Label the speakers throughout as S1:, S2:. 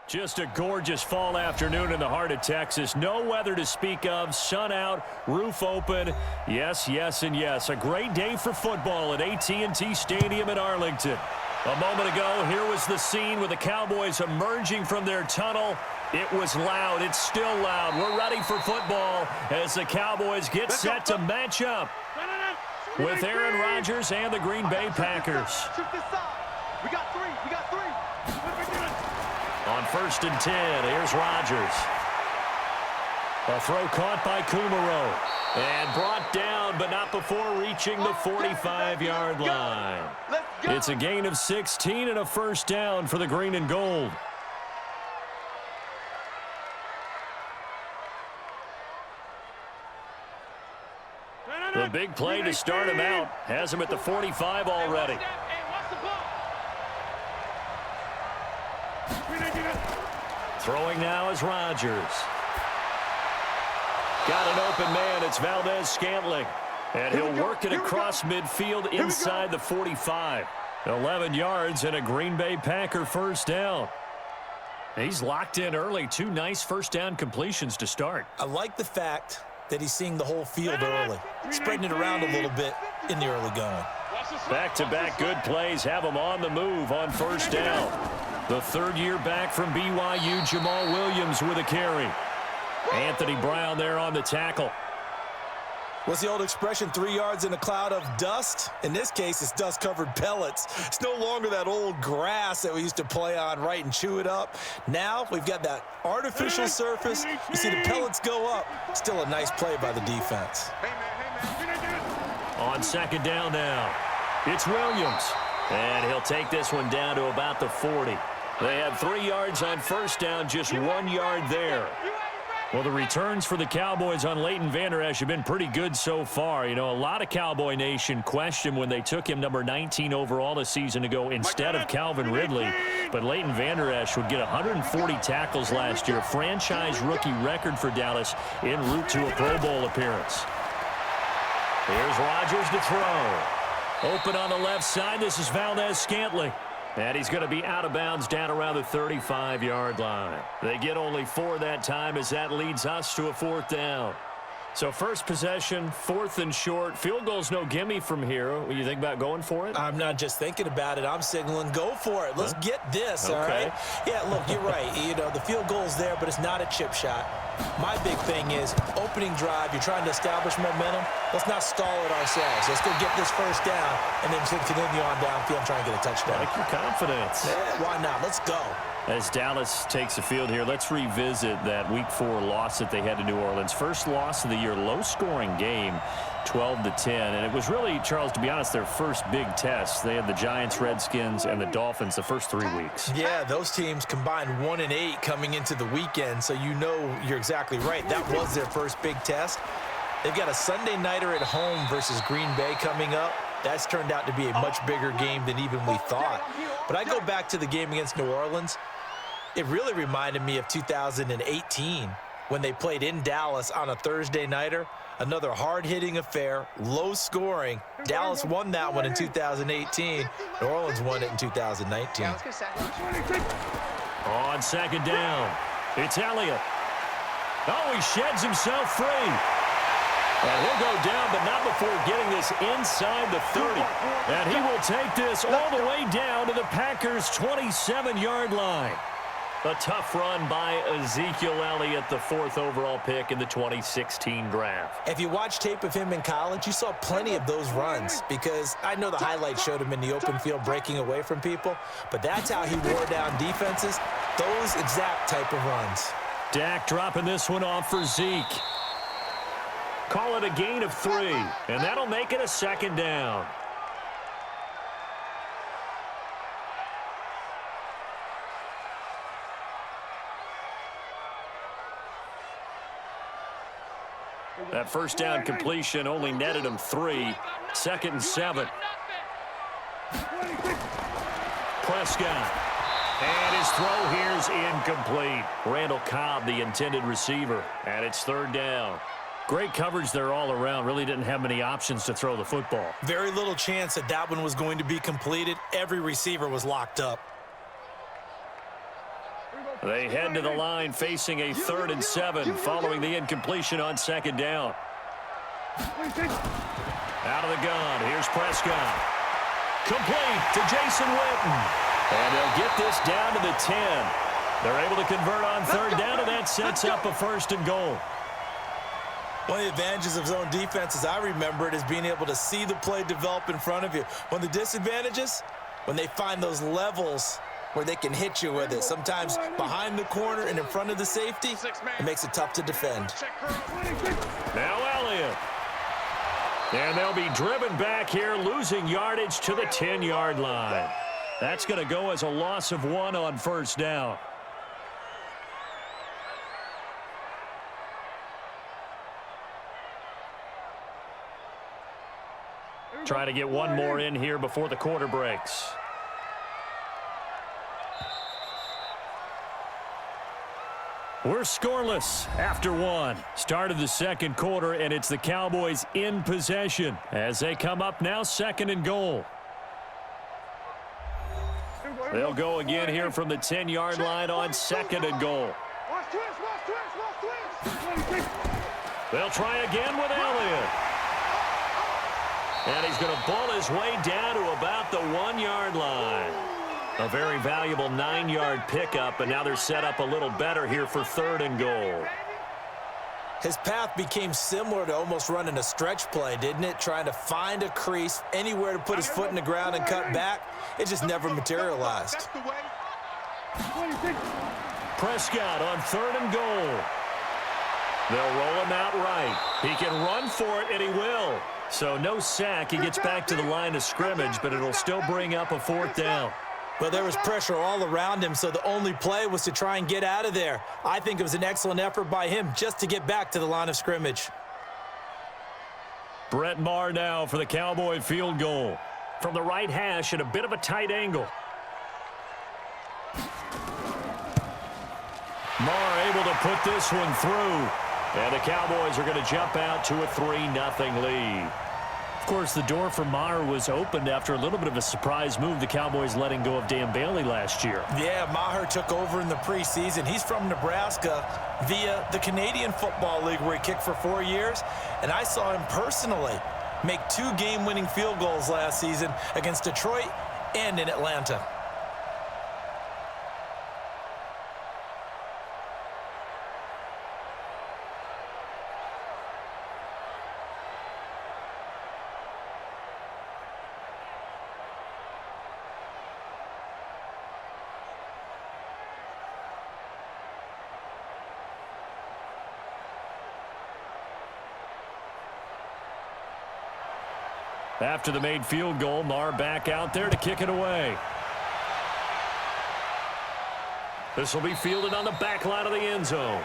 S1: Just a gorgeous fall afternoon in the heart of Texas. No weather to speak of. Sun out, roof open. Yes, yes, and yes. A great day for football at AT&T Stadium in Arlington. A moment ago, here was the scene with the Cowboys emerging from their tunnel. It was loud. It's still loud. We're ready for football as the Cowboys get set to match up with Aaron Rodgers and the Green Bay Packers.
S2: We got three.
S1: On 1st and 10, here's Rodgers. A throw caught by Kumaro. And brought down, but not before reaching the 45-yard line. It's a gain of 16 and a first down for the green and gold. The big play to start him out has him at the 45 already. Throwing now is Rodgers. Got an open man. It's Valdez-Scantling. And he'll work it across midfield inside the 45. 11 yards and a Green Bay Packer first down. He's locked in early. 2 nice first down completions to start.
S3: I like the fact that he's seeing the whole field early, spreading it around a little bit in the early going.
S1: Back-to-back good plays have him on the move on first down. The third year back from BYU, Jamal Williams with a carry. Anthony Brown there on the tackle.
S3: What's the old expression, 3 yards in a cloud of dust? In this case, it's dust-covered pellets. It's no longer that old grass that we used to play on, right, and chew it up. Now we've got that artificial surface. You see the pellets go up. Still a nice play by the defense.
S1: On second down now, it's Williams. And he'll take this one down to about the 40. They had 3 yards on first down, just 1 yard there. Well, the returns for the Cowboys on Leighton Vander Esch have been pretty good so far. You know, a lot of Cowboy Nation questioned when they took him number 19 overall a season ago instead of Calvin Ridley. But Leighton Vander Esch would get 140 tackles last year, franchise rookie record for Dallas en route to a Pro Bowl appearance. Here's Rodgers to throw. Open on the left side. This is Valdez-Scantling. And he's going to be out of bounds down around the 35-yard line. They get only 4 that time as that leads us to a 4th down. So first possession, 4th and short. Field goal's no gimme from here. What do you think about going for it?
S3: I'm not just thinking about it. I'm signaling go for it. Let's get this, all right? Yeah, look, you're right. You know, the field goal's there, but it's not a chip shot. My big thing is opening drive. You're trying to establish momentum. Let's not stall it ourselves. Let's go get this first down and then continue on downfield and try and get a touchdown.
S1: I like your confidence.
S3: Yeah, why not? Let's go.
S1: As Dallas takes the field here, let's revisit that Week 4 loss that they had to New Orleans. First loss of the year, low-scoring game, 12-10. And it was really, Charles, to be honest, their first big test. They had the Giants, Redskins, and the Dolphins the first 3 weeks.
S3: Yeah, those teams combined 1-8 coming into the weekend, so you know you're exactly right. That was their first big test. They've got a Sunday nighter at home versus Green Bay coming up. That's turned out to be a much bigger game than even we thought. But I go back to the game against New Orleans. It really reminded me of 2018 when they played in Dallas on a Thursday nighter. Another hard-hitting affair, low-scoring. Dallas won that one in 2018. New Orleans won it in 2019.
S1: On second down, it's Elliott. Oh, he sheds himself free. And he'll go down, but not before getting this inside the 30. And he will take this all the way down to the Packers' 27-yard line. A tough run by Ezekiel Elliott, the 4th overall pick in the 2016 draft.
S3: If you watch tape of him in college, you saw plenty of those runs because I know the highlights showed him in the open field breaking away from people, but that's how he wore down defenses, those exact type of runs.
S1: Dak dropping this one off for Zeke. Call it a gain of 3, and that'll make it a second down. That first down completion only netted him 3. 2nd and 7. Prescott. And his throw here's incomplete. Randall Cobb, the intended receiver. And it's 3rd down. Great coverage there all around. Really didn't have many options to throw the football.
S3: Very little chance that that one was going to be completed. Every receiver was locked up.
S1: They head to the line facing a 3rd and 7 following the incompletion on 2nd down. Out of the gun. Here's Prescott. Complete to Jason Witten. And they'll get this down to the 10. They're able to convert on 3rd down, and that sets up a 1st and goal.
S3: One of the advantages of zone defense, as I remember it, is being able to see the play develop in front of you. One of the disadvantages, when they find those levels where they can hit you with it. Sometimes behind the corner and in front of the safety, it makes it tough to defend.
S1: Now Elliott. And they'll be driven back here, losing yardage to the 10-yard line. That's going to go as a loss of 1 on 1st down. Trying to get one more in here before the quarter breaks. We're scoreless after 1. Start of the 2nd quarter, and it's the Cowboys in possession as they come up now 2nd and goal. They'll go again here from the 10-yard line on 2nd and goal. They'll try again with Elliott. And he's going to bull his way down to about the 1-yard line. A very valuable 9-yard pickup, and now they're set up a little better here for 3rd and goal.
S3: His path became similar to almost running a stretch play, didn't it? Trying to find a crease, anywhere to put his foot in the ground and cut back. It just never materialized.
S1: Prescott on 3rd and goal. They'll roll him out right. He can run for it, and he will. So no sack. He gets back to the line of scrimmage, but it'll still bring up a 4th down.
S3: Well, there was pressure all around him, so the only play was to try and get out of there. I think it was an excellent effort by him just to get back to the line of scrimmage.
S1: Brett Maher now for the Cowboy field goal. From the right hash at a bit of a tight angle. Maher able to put this one through. And the Cowboys are going to jump out to a 3-0 lead. Of course, the door for Maher was opened after a little bit of a surprise move, the Cowboys letting go of Dan Bailey last year.
S3: Yeah, Maher took over in the preseason. He's from Nebraska via the Canadian Football League, where he kicked for 4 years. And I saw him personally make 2 game-winning field goals last season against Detroit and in Atlanta.
S1: After the made field goal, Maher back out there to kick it away. This will be fielded on the back line of the end zone.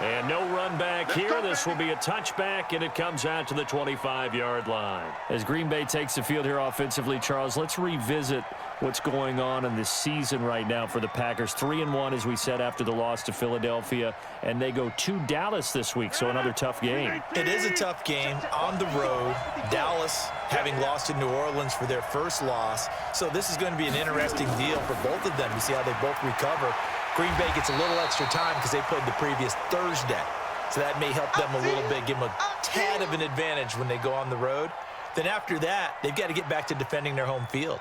S1: And no run back here. This will be a touchback, and it comes out to the 25-yard line. As Green Bay takes the field here offensively, Charles, let's revisit what's going on in the season right now for the Packers. 3-1, as we said, after the loss to Philadelphia, and they go to Dallas this week, so another tough game.
S3: It is a tough game on the road. Dallas having lost to New Orleans for their first loss, so this is going to be an interesting deal for both of them. You see how they both recover. Green Bay gets a little extra time because they played the previous Thursday. So that may help them a little bit, give them a tad of an advantage when they go on the road. Then after that, they've got to get back to defending their home field.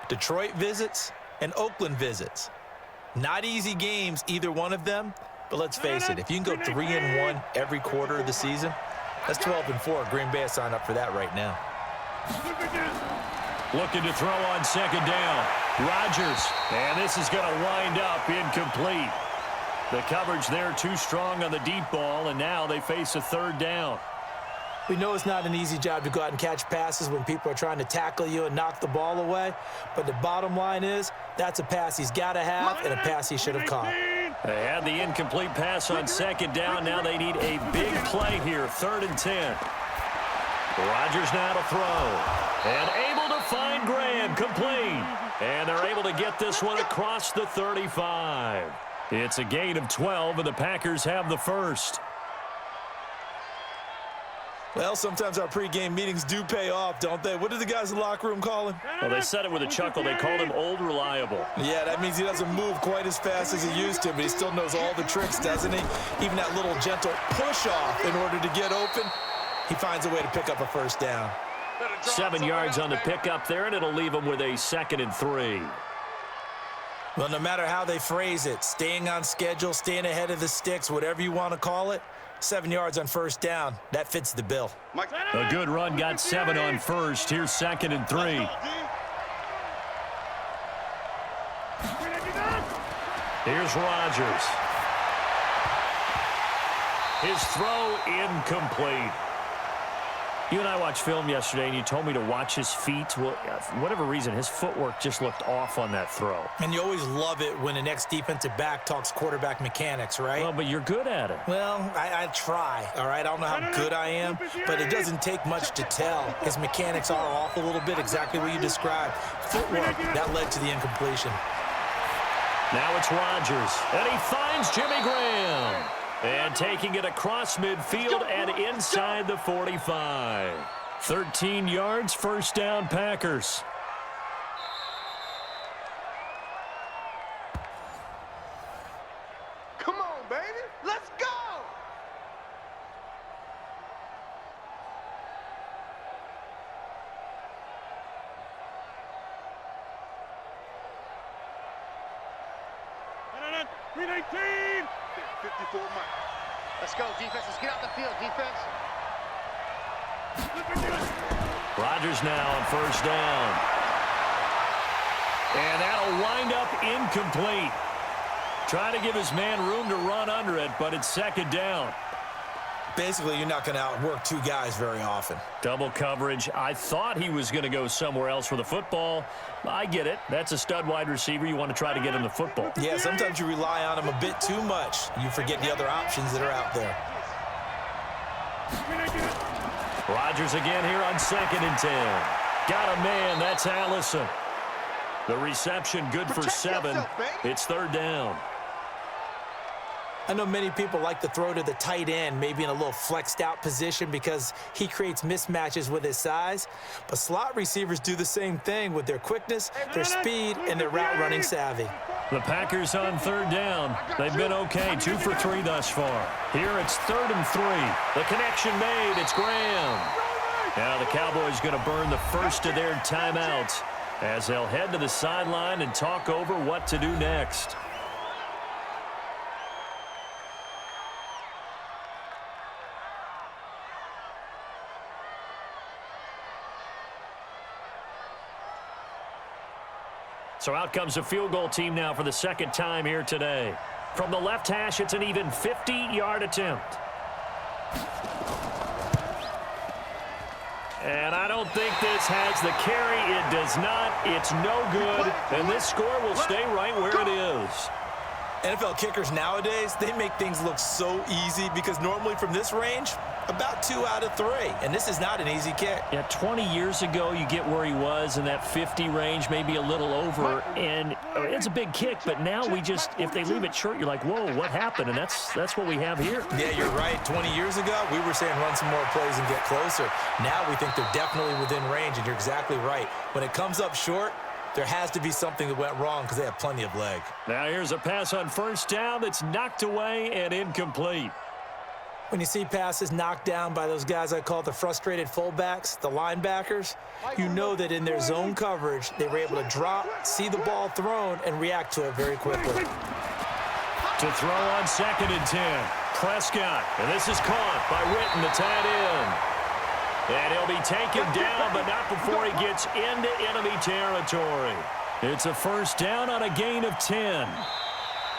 S3: Detroit visits and Oakland visits. Not easy games, either one of them. But let's face it, if you can go 3-1 every quarter of the season, that's 12-4. Green Bay has signed up for that right now.
S1: Looking to throw on 2nd down. Rodgers, and this is going to wind up incomplete. The coverage there too strong on the deep ball, and now they face a 3rd down.
S3: We know it's not an easy job to go out and catch passes when people are trying to tackle you and knock the ball away, but the bottom line is that's a pass he's got to have and a pass he should have caught.
S1: They had the incomplete pass on 2nd down. Now they need a big play here, 3rd and 10. Rodgers now to throw, and able to find Graham, complete. And they're able to get this one across the 35. It's a gain of 12, and the Packers have the first.
S3: Well, sometimes our pregame meetings do pay off, don't they? What do the guys in the locker room call him?
S1: Well, they said it with a chuckle. They called him Old Reliable.
S3: Yeah, that means he doesn't move quite as fast as he used to, but he still knows all the tricks, doesn't he? Even that little gentle push-off in order to get open, he finds a way to pick up a first down.
S1: 7 yards on the pickup there, and it'll leave him with a 2nd and 3.
S3: Well, no matter how they phrase it, staying on schedule, staying ahead of the sticks, whatever you want to call it, 7 yards on first down, that fits the bill.
S1: A good run, got 7 on first. Here's 2nd and 3. Here's Rodgers. His throw incomplete. You and I watched film yesterday, and you told me to watch his feet. Well, for whatever reason, his footwork just looked off on that throw.
S3: And you always love it when an ex-defensive back talks quarterback mechanics, right?
S1: Well, but you're good at it.
S3: Well, I try, all right? I don't know how good I am, but it doesn't take much to tell. His mechanics are off a little bit, exactly what you described. Footwork, that led to the incompletion.
S1: Now it's Rodgers, and he finds Jimmy Graham. And taking it across midfield and inside the 45. 13 yards, first down, Packers.
S2: Come on, baby. Let's go. Green 18. 54 Mike.
S4: Let's go, defense. Let's get out the field, defense.
S1: Rodgers now on first down. And that'll wind up incomplete. Trying to give his man room to run under it, but it's 2nd down.
S3: Basically, you're not going to outwork two guys very often.
S1: Double coverage. I thought he was going to go somewhere else for the football. I get it. That's a stud wide receiver. You want to try to get him the football.
S3: Yeah, sometimes you rely on him a bit too much. You forget the other options that are out there.
S1: Rodgers again here on 2nd and 10. Got a man. That's Allison. The reception good for 7. It's 3rd down.
S3: I know many people like to throw to the tight end, maybe in a little flexed out position because he creates mismatches with his size. But slot receivers do the same thing with their quickness, their speed, and their route running savvy.
S1: The Packers on 3rd down. They've been okay, 2 for 3 thus far. Here it's 3rd and 3. The connection made. It's Graham. Now the Cowboys going to burn the first of their timeouts as they'll head to the sideline and talk over what to do next. So out comes a field goal team now for the 2nd time here today. From the left hash, it's an even 50-yard attempt. And I don't think this has the carry. It does not. It's no good. And this score will stay right where it is.
S3: NFL kickers nowadays, they make things look so easy because normally from this range, about 2 out of 3. And this is not an easy kick.
S1: Yeah, 20 years ago, you get where he was in that 50 range, maybe a little over. And it's a big kick, but now we just, if they leave it short, you're like, whoa, what happened? And that's what we have here.
S3: Yeah, you're right. 20 years ago, we were saying run some more plays and get closer. Now we think they're definitely within range, and you're exactly right. When it comes up short, there has to be something that went wrong because they have plenty of leg.
S1: Now here's a pass on first down that's knocked away and incomplete.
S3: When you see passes knocked down by those guys I call the frustrated fullbacks, the linebackers, you know that in their zone coverage, they were able to drop, see the ball thrown, and react to it very quickly.
S1: To throw on 2nd and 10, Prescott. And this is caught by Witten, the tight end. And he'll be taken down, but not before he gets into enemy territory. It's a first down on a gain of 10.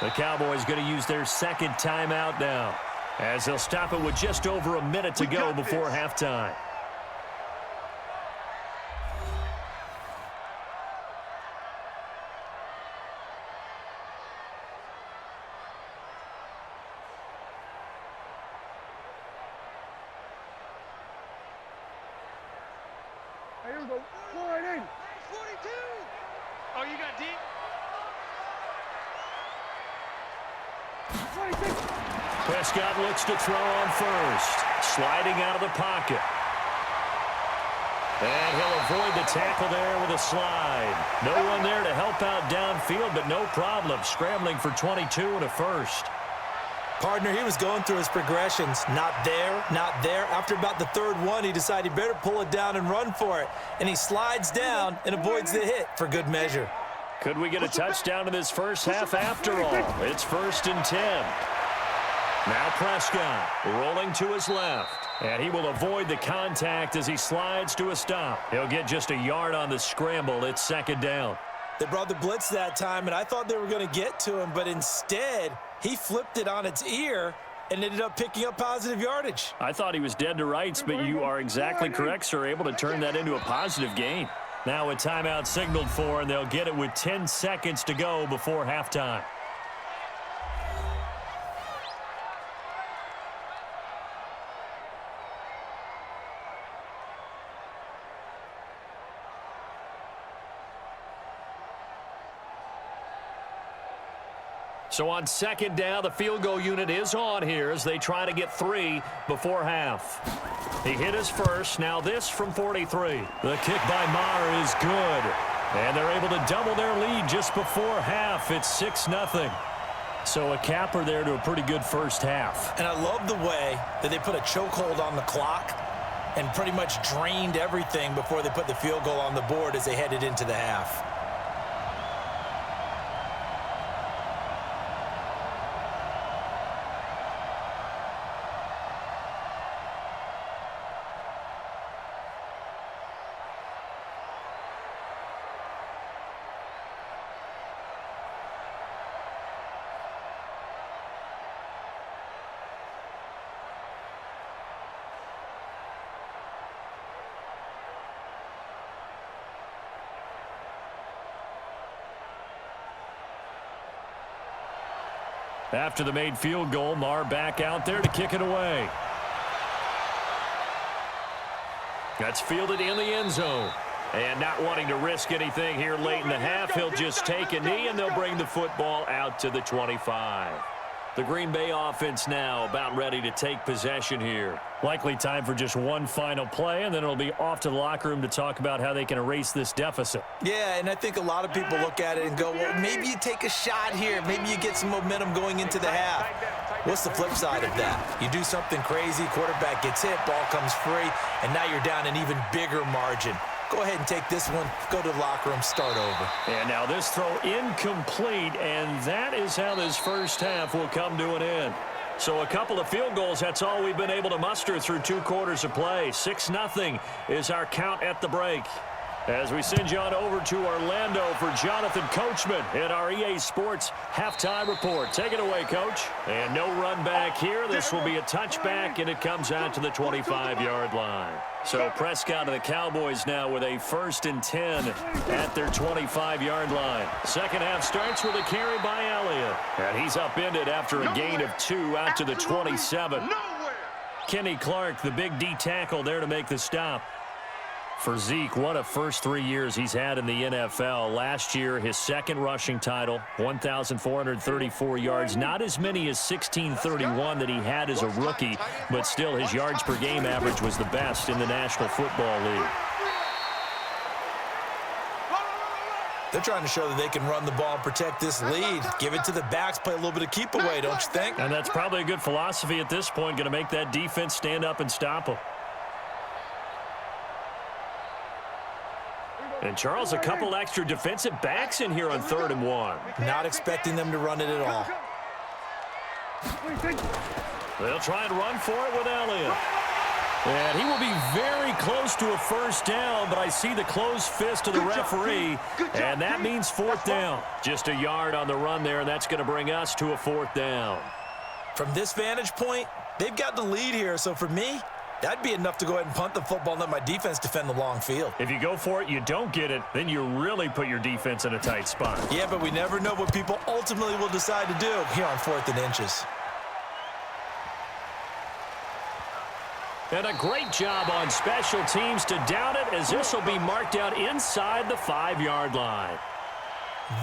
S1: The Cowboys going to use their 2nd timeout now, as they'll stop it with just over a minute to go before halftime.
S2: Here we go. 480. 42. Oh, you got deep? 26.
S1: Prescott looks to throw on first. Sliding out of the pocket. And he'll avoid the tackle there with a slide. No one there to help out downfield, but no problem. Scrambling for 22 and a first.
S3: Partner, he was going through his progressions. Not there, not there. After about the third one, he decided he better pull it down and run for it. And he slides down and avoids the hit for good measure.
S1: Could we get a touchdown in this first half after all? It's 1st and 10. Now Prescott rolling to his left. And he will avoid the contact as he slides to a stop. He'll get just a yard on the scramble. It's 2nd down.
S3: They brought the blitz that time, and I thought they were going to get to him, but instead he flipped it on its ear and ended up picking up positive yardage.
S1: I thought he was dead to rights, but you are exactly correct, sir. Able to turn that into a positive gain. Now a timeout signaled for, and they'll get it with 10 seconds to go before halftime. So on 2nd down, the field goal unit is on here as they try to get 3 before half. He hit his first. Now this from 43. The kick by Maher is good. And they're able to double their lead just before half. It's 6-0. So a capper there to a pretty good first half.
S3: And I love the way that they put a chokehold on the clock and pretty much drained everything before they put the field goal on the board as they headed into the half.
S1: After the made field goal, Maher back out there to kick it away. That's fielded in the end zone. And not wanting to risk anything here late in the half, he'll just take a knee, and they'll bring the football out to the 25. The Green Bay offense now about ready to take possession here. Likely time for just one final play, and then it'll be off to the locker room to talk about how they can erase this deficit.
S3: Yeah, and I think a lot of people look at it and go, well, maybe you take a shot here. Maybe you get some momentum going into the half. What's the flip side of that? You do something crazy, quarterback gets hit, ball comes free, and now you're down an even bigger margin. Go ahead and take this one, go to the locker room, start over.
S1: And now this throw incomplete, and that is how this first half will come to an end. So a couple of field goals, that's all we've been able to muster through 2 quarters of play. 6-0 is our count at the break. As we send you on over to Orlando for Jonathan Coachman in our EA Sports Halftime Report. Take it away, Coach. And no run back here. This will be a touchback, and it comes out to the 25-yard line. So Prescott and the Cowboys now with a 1st and 10 at their 25-yard line. Second half starts with a carry by Elliott. And he's upended after a gain of 2 out to the 27. Kenny Clark, the big D tackle there to make the stop. For Zeke, what a first 3 years he's had in the NFL. Last year, his 2nd rushing title, 1,434 yards. Not as many as 1,631 that he had as a rookie, but still his yards per game average was the best in the National Football League.
S3: They're trying to show that they can run the ball and protect this lead. Give it to the backs, play a little bit of keep away, don't you think?
S1: And that's probably a good philosophy at this point, going to make that defense stand up and stop them. And, Charles, a couple extra defensive backs in here on 3rd and 1.
S3: Not expecting them to run it at all.
S1: They'll try and run for it with Elliott. And he will be very close to a first down, but I see the closed fist of the referee, and that means 4th down. Just a yard on the run there, and that's going to bring us to a 4th down.
S3: From this vantage point, they've got the lead here, so for me, that'd be enough to go ahead and punt the football and let my defense defend the long field.
S1: If you go for it, you don't get it, then you really put your defense in a tight spot.
S3: Yeah, but we never know what people ultimately will decide to do here on 4th and inches.
S1: And a great job on special teams to down it, as this will be marked out inside the 5-yard line.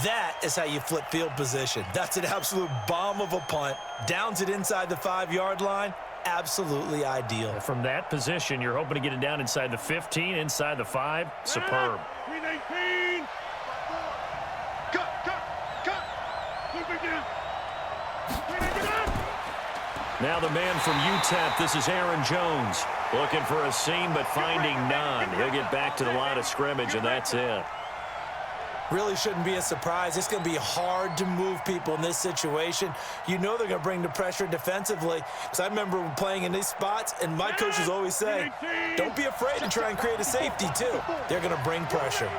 S3: That is how you flip field position. That's an absolute bomb of a punt. Downs it inside the 5-yard line. Absolutely ideal.
S1: From that position, you're hoping to get it down inside the 15, inside the 5. Superb.
S2: 319. Cut.
S1: Now the man from UTEP, this is Aaron Jones. Looking for a seam, but finding none. He'll get back to the line of scrimmage, and that's it.
S3: Really shouldn't be a surprise. It's going to be hard to move people in this situation. You know they're going to bring the pressure defensively. Because I remember playing in these spots, and my coaches always say, don't be afraid to try and create a safety, too. They're going to bring pressure.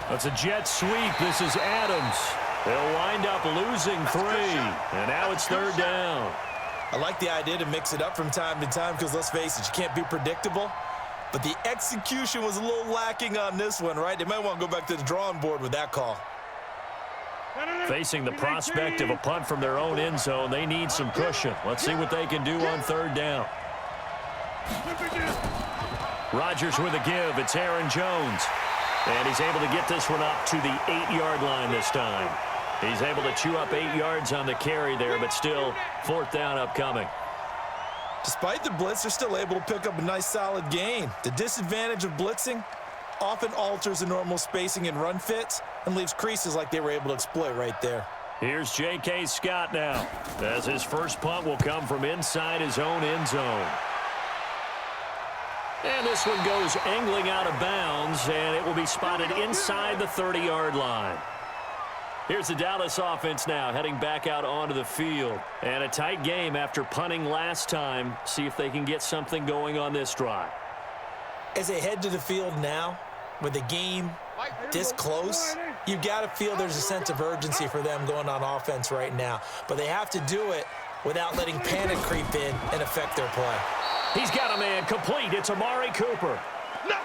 S1: That's a jet sweep. This is Adams. They'll wind up losing 3. And now it's 3rd down.
S3: I like the idea to mix it up from time to time because, let's face it, you can't be predictable. But the execution was a little lacking on this one, right? They might want to go back to the drawing board with that call.
S1: Facing the prospect of a punt from their own end zone, they need some cushion. Let's see what they can do on 3rd down. Rodgers with a give. It's Aaron Jones. And he's able to get this one up to the 8-yard line this time. He's able to chew up 8 yards on the carry there, but still 4th down upcoming.
S3: Despite the blitz, they're still able to pick up a nice solid gain. The disadvantage of blitzing often alters the normal spacing and run fits and leaves creases like they were able to exploit right there.
S1: Here's J.K. Scott now, as his first punt will come from inside his own end zone. And this one goes angling out of bounds, and it will be spotted inside the 30-yard line. Here's the Dallas offense now heading back out onto the field. And a tight game after punting last time. See if they can get something going on this drive.
S3: As they head to the field now, with the game this close, you've got to feel there's a sense of urgency for them going on offense right now. But they have to do it without letting panic creep in and affect their play.
S1: He's got a man complete. It's Amari Cooper.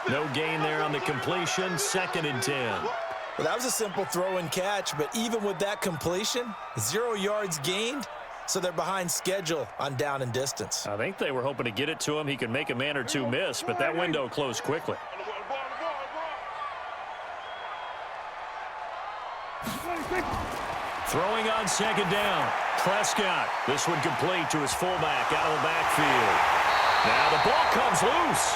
S1: No gain there on the completion. 2nd and 10.
S3: Well, that was a simple throw and catch, but even with that completion, 0 yards gained, so they're behind schedule on down and distance.
S1: I think they were hoping to get it to him. He could make a man or two miss, but that window closed quickly. Throwing on 2nd down. Prescott. This one complete to his fullback out of the backfield. Now the ball comes loose.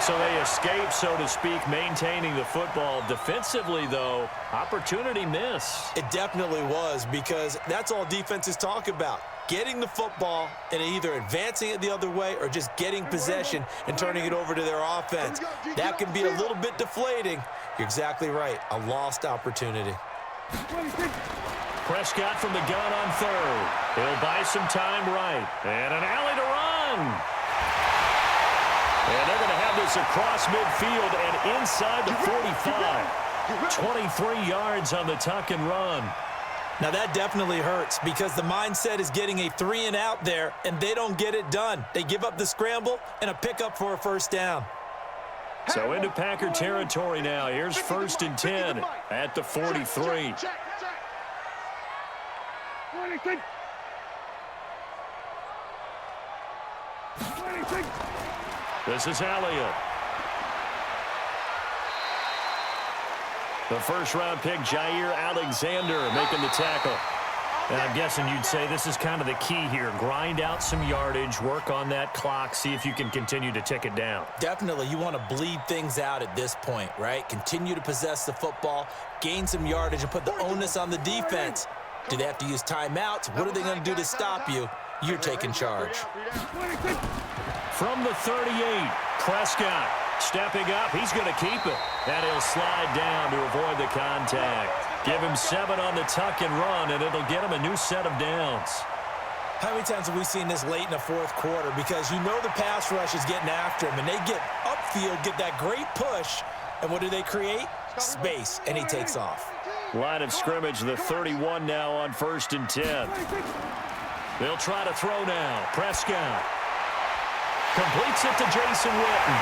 S1: So they escape, so to speak, maintaining the football. Defensively, though, opportunity miss.
S3: It definitely was, because that's all defenses talk about. Getting the football and either advancing it the other way or just getting possession and turning it over to their offense. That can be a little bit deflating. You're exactly right. A lost opportunity.
S1: Prescott from the gun on 3rd. He'll buy some time right. And an alley to run. And they're going to have this across midfield and inside the 45. 23 yards on the tuck and run.
S3: Now that definitely hurts because the mindset is getting a 3-and-out there, and they don't get it done. They give up the scramble and a pickup for a 1st down.
S1: So into Packer territory now. Here's 1st and 10 at the 43. This is Elliott. The 1st-round pick, Jair Alexander, making the tackle. And I'm guessing you'd say this is kind of the key here. Grind out some yardage, work on that clock, see if you can continue to tick it down.
S3: Definitely. You want to bleed things out at this point, right? Continue to possess the football, gain some yardage, and put the onus on the defense. Do they have to use timeouts? What are they going to do to stop you? You're taking charge.
S1: From the 38, Prescott stepping up. He's going to keep it. And he'll slide down to avoid the contact. Give him 7 on the tuck and run, and it'll get him a new set of downs.
S3: How many times have we seen this late in the 4th quarter? Because you know the pass rush is getting after him, and they get upfield, get that great push, and what do they create? Space, and he takes off.
S1: Line of scrimmage, the 31 now on 1st and 10. They'll try to throw now. Prescott completes it to Jason Witten.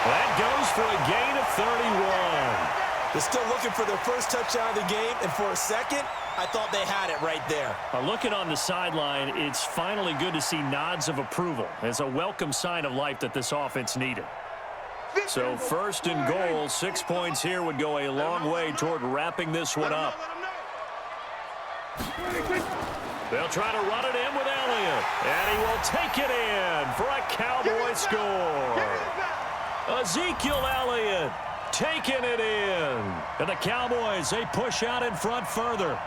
S1: That goes for a gain of 31.
S3: They're still looking for their first touchdown of the game, and for a second, I thought they had it right there.
S1: Looking on the sideline, it's finally good to see nods of approval. It's a welcome sign of life that this offense needed. So first and goal, 6 points here would go a long way toward wrapping this one up. They'll try to run it in with Elliott, and he will take it in for a Cowboy score. Ezekiel Elliott taking it in. And the Cowboys, they push out in front further.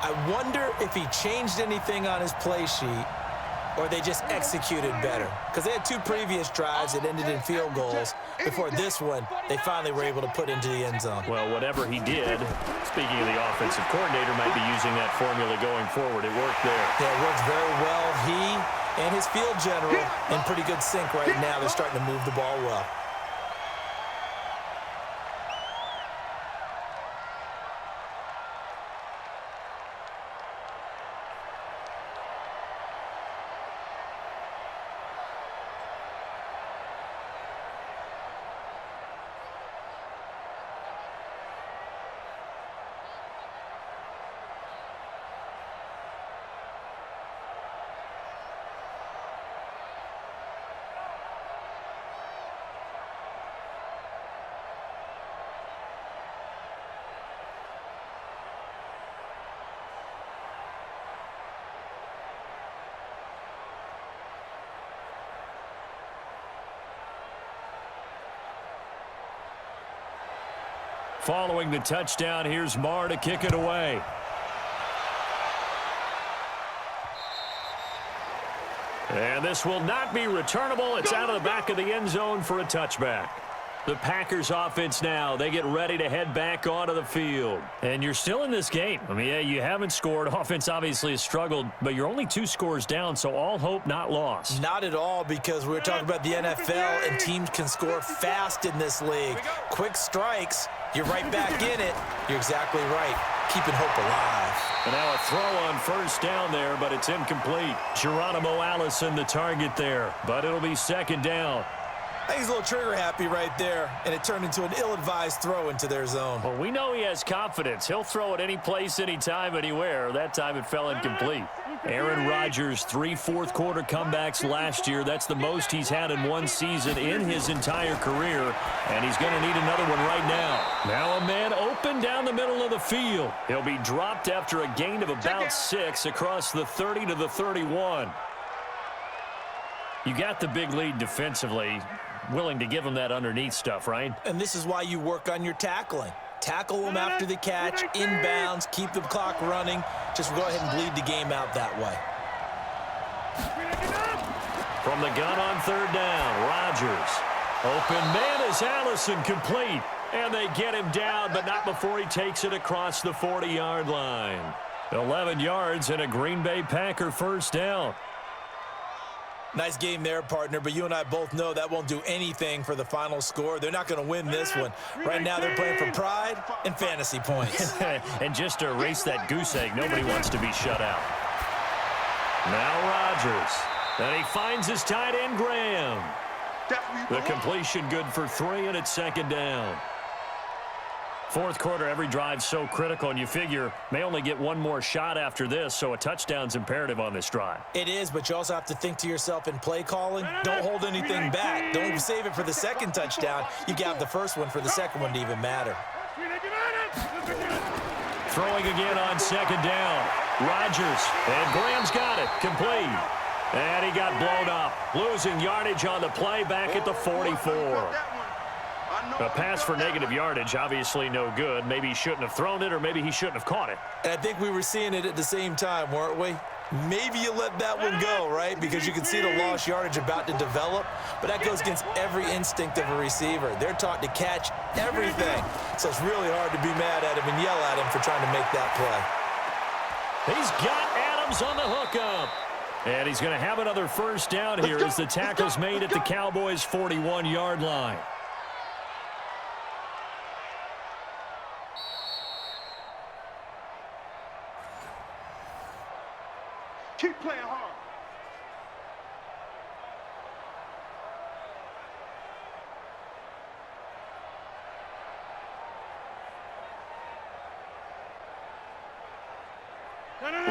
S3: I wonder if he changed anything on his play sheet or they just executed better. Because they had 2 previous drives that ended in field goals. Before this one, they finally were able to put into the end zone.
S1: Well, whatever he did, speaking of the offensive coordinator, might be using that formula going forward. It worked there.
S3: Yeah, it works very well. He and his field general in pretty good sync right now. They're starting to move the ball well.
S1: Following the touchdown, here's Marr to kick it away. And this will not be returnable. It's out of the back of the end zone for a touchback. The Packers offense now, they get ready to head back onto the field. And you're still in this game. I mean, yeah, you haven't scored. Offense obviously has struggled, but you're only 2 scores down, so all hope not lost.
S3: Not at all, because we're talking about the NFL, and teams can score fast in this league. Quick strikes, you're right back in it. You're exactly right. Keeping hope alive.
S1: And now a throw on first down there, but it's incomplete. Geronimo Allison the target there, but it'll be second down.
S3: I think he's a little trigger happy right there, and it turned into an ill-advised throw into their zone.
S1: Well, we know he has confidence. He'll throw it any place, anytime, anywhere. That time it fell incomplete. Aaron Rodgers, 3 fourth-quarter comebacks last year. That's the most he's had in one season in his entire career, and he's going to need another one right now. Now a man open down the middle of the field. He'll be dropped after a gain of about 6 across the 30 to the 31. You got the big lead defensively. Willing to give him that underneath stuff, right?
S3: And this is why you work on your tackling. Tackle them after the catch, inbounds, keep the clock running. Just go ahead and bleed the game out that way.
S1: From the gun on third down, Rodgers. Open man is Allison, complete. And they get him down, but not before he takes it across the 40-yard line. 11 yards and a Green Bay Packer first down.
S3: Nice game there, partner, but you and I both know that won't do anything for the final score. They're not going to win this one. Right now they're playing for pride and fantasy points.
S1: And just to erase that goose egg, nobody wants to be shut out. Now Rodgers. And he finds his tight end, Graham. The completion good for 3, and it's second down. Fourth quarter, every drive so critical, and you figure may only get one more shot after this, so a touchdown's imperative on this drive.
S3: It is, but you also have to think to yourself in play calling, don't hold anything back. Don't save it for the second touchdown. You got the first one for the second one to even matter.
S1: Throwing again on second down. Rodgers, and Graham's got it, complete. And he got blown up, losing yardage on the play back at the 44. A pass for negative yardage, obviously no good. Maybe he shouldn't have thrown it, or maybe he shouldn't have caught it.
S3: And I think we were seeing it at the same time, weren't we? Maybe you let that one go, right? Because you can see the lost yardage about to develop, but that goes against every instinct of a receiver. They're taught to catch everything, so it's really hard to be mad at him and yell at him for trying to make that play.
S1: He's got Adams on the hookup. And he's going to have another first down here as the tackle's made at the Cowboys' 41-yard line.
S2: Keep playing hard.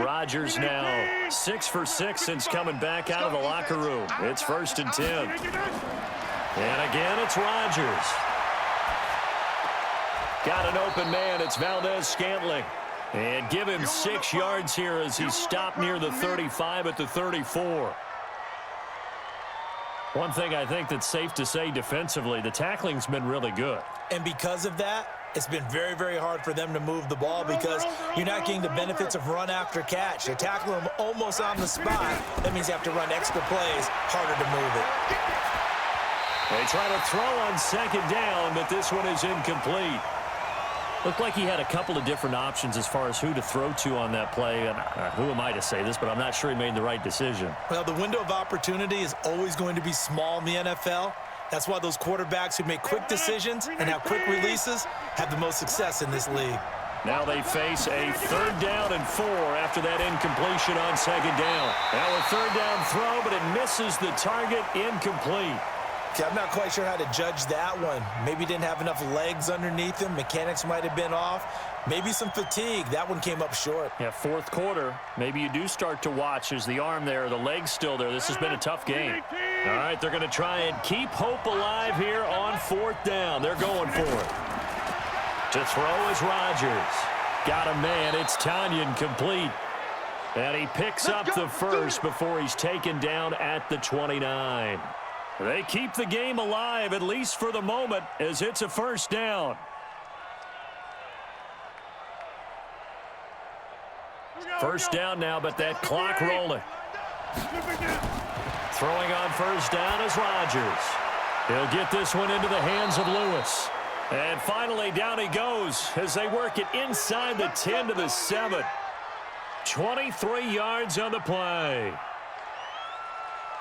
S1: Rodgers now 6 for 6 since coming back out of the locker room. It's 1st and 10. And again, it's Rodgers. Got an open man. It's Valdez-Scantling. And give him 6 yards here as he stopped near the 35 at the 34. One thing I think that's safe to say defensively, the tackling's been really good.
S3: And because of that, it's been very, very hard for them to move the ball because you're not getting the benefits of run after catch. They tackle them almost on the spot. That means you have to run extra plays, harder to move it.
S1: They try to throw on second down, but this one is incomplete. Looked like he had a couple of different options as far as who to throw to on that play. And who am I to say this, but I'm not sure he made the right decision.
S3: Well, the window of opportunity is always going to be small in the NFL. That's why those quarterbacks who make quick decisions and have quick releases have the most success in this league.
S1: Now they face a 3rd down and 4 after that incompletion on second down. Now a 3rd down throw, but it misses the target, incomplete.
S3: I'm not quite sure how to judge that one. Maybe didn't have enough legs underneath him. Mechanics might have been off. Maybe some fatigue. That one came up short.
S1: Yeah, 4th quarter. Maybe you do start to watch. There's the arm there, the leg's still there. This has been a tough game. All right, they're going to try and keep hope alive here on 4th down. They're going for it. To throw is Rodgers. Got a man. It's Tanyan complete. And he picks up the first before he's taken down at the 29. They keep the game alive, at least for the moment, as it's a 1st down. First down now, but that clock rolling. Throwing on 1st down is Rodgers. He'll get this one into the hands of Lewis. And finally, down he goes as they work it inside the 10 to the 7. 23 yards on the play.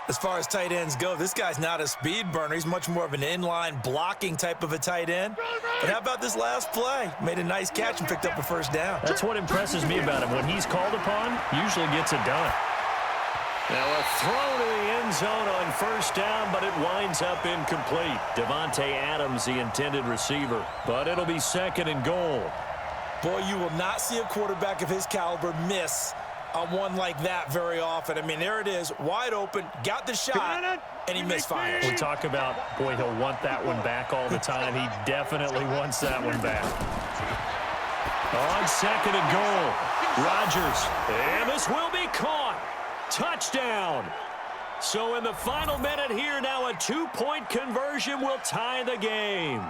S3: As far as tight ends go, this guy's not a speed burner. He's much more of an inline blocking type of a tight end. But how about this last play? Made a nice catch and picked up a 1st down.
S1: That's what impresses me about him. When he's called upon, usually gets it done. Now a throw to the end zone on 1st down, but it winds up incomplete. Devontae Adams, the intended receiver. But it'll be 2nd and goal.
S3: Boy, you will not see a quarterback of his caliber miss on one like that very often. I mean, there it is, wide open, got the shot, and he misfires.
S1: We talk about, boy, he'll want that one back all the time. He definitely wants that one back. On 2nd and goal, Rodgers, and this will be caught. Touchdown. So in the final minute here, now a 2-point conversion will tie the game.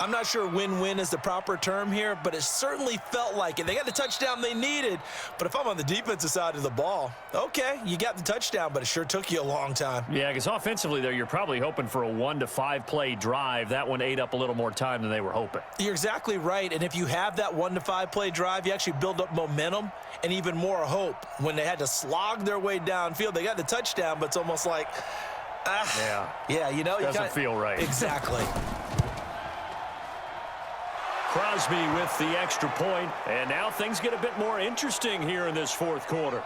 S3: I'm not sure win-win is the proper term here, but it certainly felt like it. They got the touchdown they needed, but if I'm on the defensive side of the ball, okay, you got the touchdown, but it sure took you a long time.
S1: Yeah, because offensively there, you're probably hoping for a 1 to 5 play drive. That one ate up a little more time than they were hoping.
S3: You're exactly right, and if you have that 1 to 5 play drive, you actually build up momentum and even more hope. When they had to slog their way downfield, they got the touchdown, but it's almost like, yeah, you know,
S1: doesn't feel right.
S3: Exactly.
S1: Crosby with the extra point, and now things get a bit more interesting here in this 4th quarter.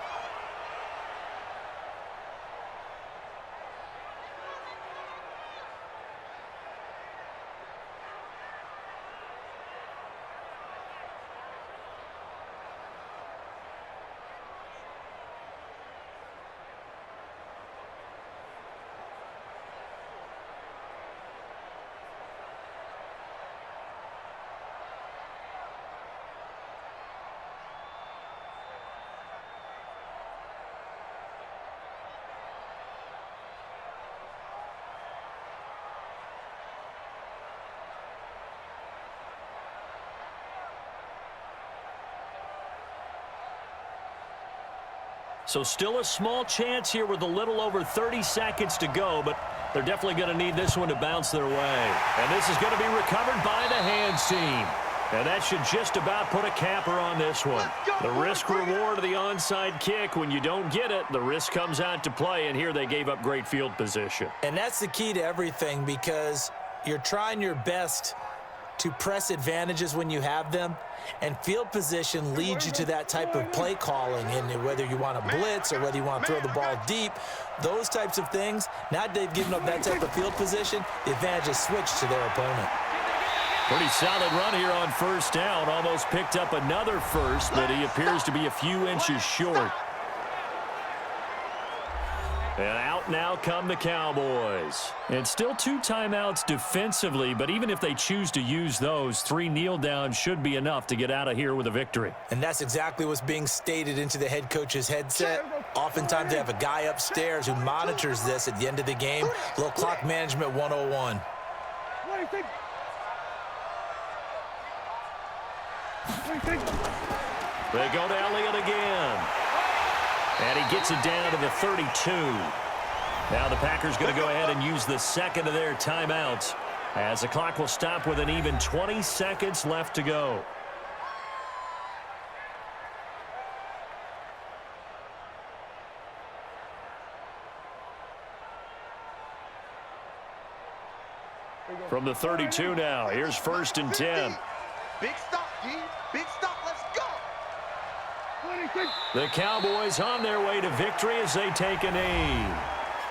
S1: So still a small chance here with a little over 30 seconds to go, but they're definitely going to need this one to bounce their way. And this is going to be recovered by the hands team. And that should just about put a capper on this one. The risk-reward of the onside kick, when you don't get it, the risk comes out to play, and here they gave up great field position.
S3: And that's the key to everything, because you're trying your best to press advantages when you have them, and field position leads you to that type of play calling. And whether you want to blitz or whether you want to throw the ball deep, those types of things, now that they've given up that type of field position, the advantage is switched to their opponent.
S1: Pretty solid run here on 1st down. Almost picked up another first, but he appears to be a few inches short. And out now come the Cowboys. And still 2 timeouts defensively, but even if they choose to use those, 3 kneel downs should be enough to get out of here with a victory.
S3: And that's exactly what's being stated into the head coach's headset. Oftentimes they have a guy upstairs who monitors this at the end of the game. Little clock management 101.
S1: They go to Elliott again. And he gets it down to the 32. Now the Packers going to go ahead and use the second of their timeouts as the clock will stop with an even 20 seconds left to go. From the 32 now, here's 1st and 10.
S4: Big stop, D. Big stop. Let's go.
S1: The Cowboys on their way to victory as they take a knee.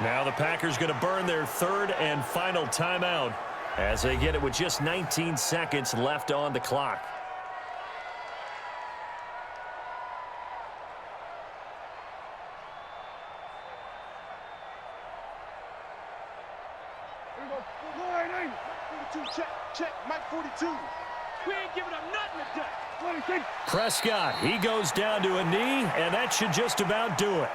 S1: Now the Packers going to burn their 3rd and final timeout as they get it with just 19 seconds left on the clock.
S4: Check, Mike 42. We ain't giving up nothing today.
S1: Prescott, he goes down to a knee, and that should just about do it.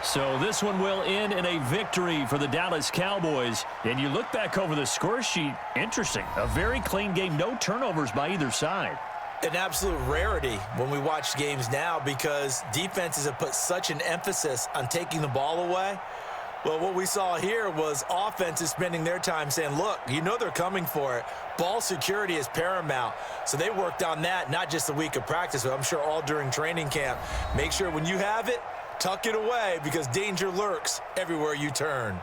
S1: So this one will end in a victory for the Dallas Cowboys. And you look back over the score sheet, interesting. A very clean game, no turnovers by either side.
S3: An absolute rarity when we watch games now because defenses have put such an emphasis on taking the ball away. Well, what we saw here was offenses spending their time saying, look, you know they're coming for it. Ball security is paramount. So they worked on that, not just a week of practice, but I'm sure all during training camp. Make sure when you have it, tuck it away because danger lurks everywhere you turn.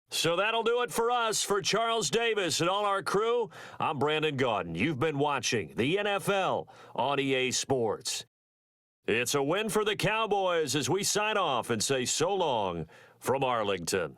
S1: So that'll do it for us. For Charles Davis and all our crew, I'm Brandon Gaudin. You've been watching the NFL on EA Sports. It's a win for the Cowboys as we sign off and say so long from Arlington.